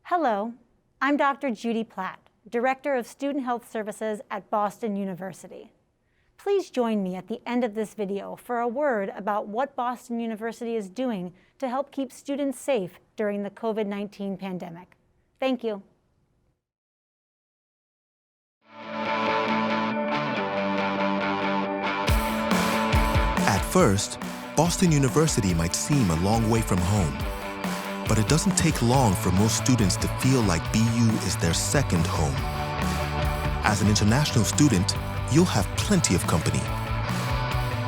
Hello, I'm Dr. Judy Platt, Director of Student Health Services at Boston University. Please join me at the end of this video for a word about what Boston University is doing to help keep students safe during the COVID-19 pandemic. Thank you. At first, Boston University might seem a long way from home. But it doesn't take long for most students to feel like BU is their second home. As an international student, you'll have plenty of company.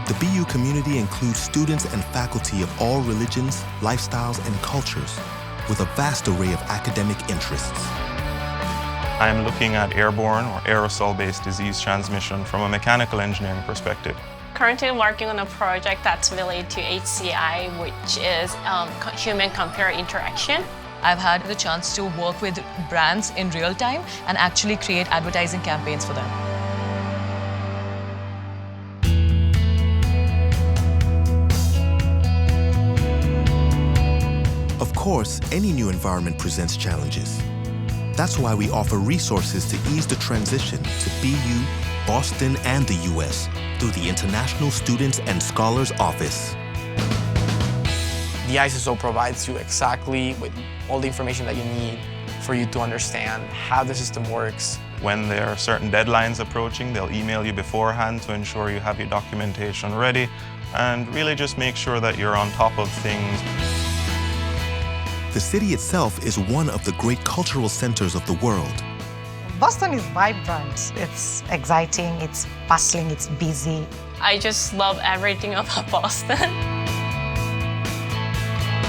The BU community includes students and faculty of all religions, lifestyles, and cultures, with a vast array of academic interests. I'm looking at airborne or aerosol-based disease transmission from a mechanical engineering perspective. Currently working on a project that's related to HCI, which is human-computer interaction. I've had the chance to work with brands in real time and actually create advertising campaigns for them. Of course, any new environment presents challenges. That's why we offer resources to ease the transition to BU, Boston, and the US through the International Students and Scholars Office. The ISSO provides you exactly with all the information that you need for you to understand how the system works. When there are certain deadlines approaching, they'll email you beforehand to ensure you have your documentation ready and really just make sure that you're on top of things. The city itself is one of the great cultural centers of the world. Boston is vibrant. It's exciting, it's bustling, it's busy. I just love everything about Boston.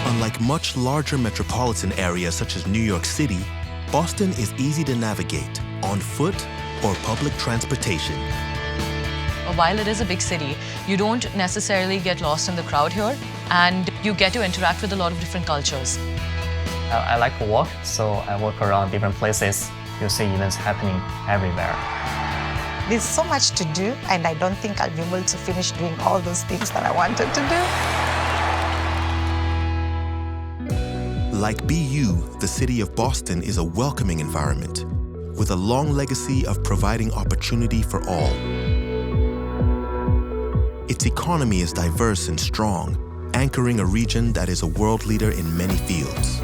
Unlike much larger metropolitan areas such as New York City, Boston is easy to navigate on foot or public transportation. While it is a big city, you don't necessarily get lost in the crowd here, and you get to interact with a lot of different cultures. I like to walk, so I walk around different places. You'll see events happening everywhere. There's so much to do, and I don't think I'll be able to finish doing all those things that I wanted to do. Like BU, the city of Boston is a welcoming environment with a long legacy of providing opportunity for all. Its economy is diverse and strong, anchoring a region that is a world leader in many fields.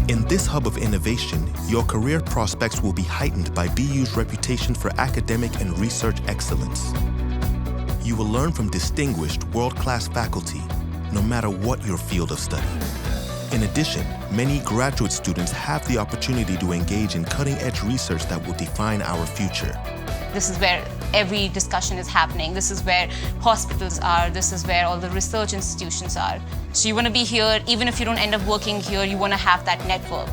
In this hub of innovation, your career prospects will be heightened by BU's reputation for academic and research excellence. You will learn from distinguished, world-class faculty, no matter what your field of study. In addition, many graduate students have the opportunity to engage in cutting-edge research that will define our future. This is where every discussion is happening. This is where hospitals are. This is where all the research institutions are. So you want to be here, even if you don't end up working here, you want to have that network.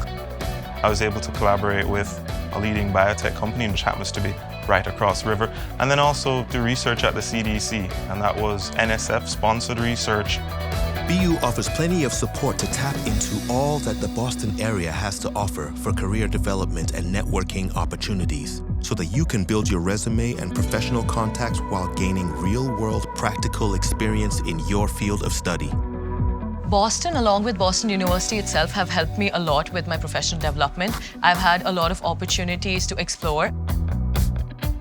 I was able to collaborate with a leading biotech company, which happens to be right across the river, and then also do research at the CDC, and that was NSF-sponsored research. BU offers plenty of support to tap into all that the Boston area has to offer for career development and networking opportunities, so that you can build your resume and professional contacts while gaining real-world practical experience in your field of study. Boston, along with Boston University itself, have helped me a lot with my professional development. I've had a lot of opportunities to explore.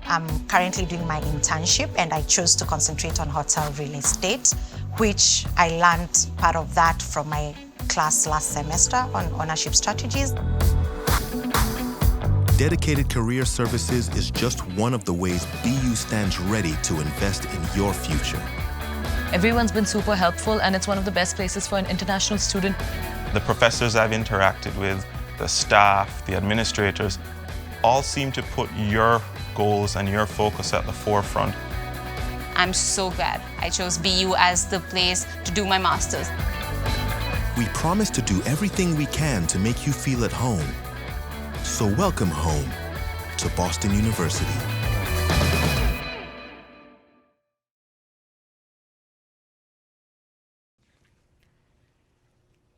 I'm currently doing my internship, and I chose to concentrate on hotel real estate, which I learned part of that from my class last semester on ownership strategies. Dedicated Career Services is just one of the ways BU stands ready to invest in your future. Everyone's been super helpful, and it's one of the best places for an international student. The professors I've interacted with, the staff, the administrators, all seem to put your goals and your focus at the forefront. I'm so glad I chose BU as the place to do my master's. We promise to do everything we can to make you feel at home. So welcome home to Boston University.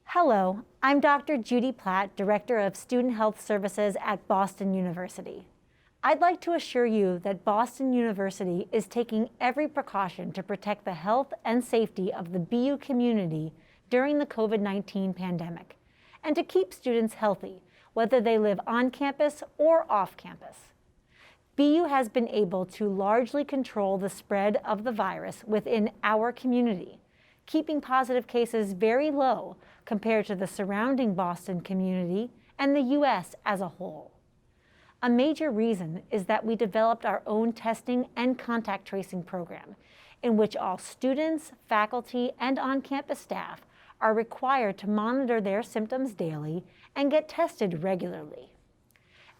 Hello, I'm Dr. Judy Platt, Director of Student Health Services at Boston University. I'd like to assure you that Boston University is taking every precaution to protect the health and safety of the BU community during the COVID-19 pandemic, and to keep students healthy, whether they live on campus or off campus. BU has been able to largely control the spread of the virus within our community, keeping positive cases very low compared to the surrounding Boston community and the U.S. as a whole. A major reason is that we developed our own testing and contact tracing program, in which all students, faculty, and on-campus staff are required to monitor their symptoms daily and get tested regularly.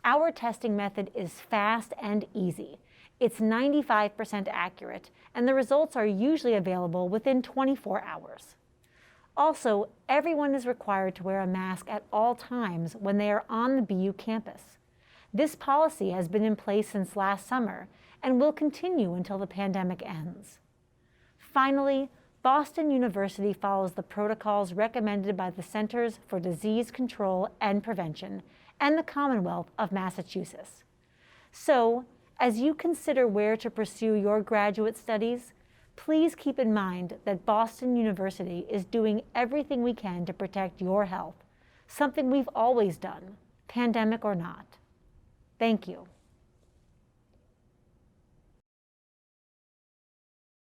Our testing method is fast and easy. It's 95% accurate, and the results are usually available within 24 hours. Also, everyone is required to wear a mask at all times when they are on the BU campus. This policy has been in place since last summer and will continue until the pandemic ends. Finally, Boston University follows the protocols recommended by the Centers for Disease Control and Prevention and the Commonwealth of Massachusetts. So, as you consider where to pursue your graduate studies, please keep in mind that Boston University is doing everything we can to protect your health, something we've always done, pandemic or not. Thank you.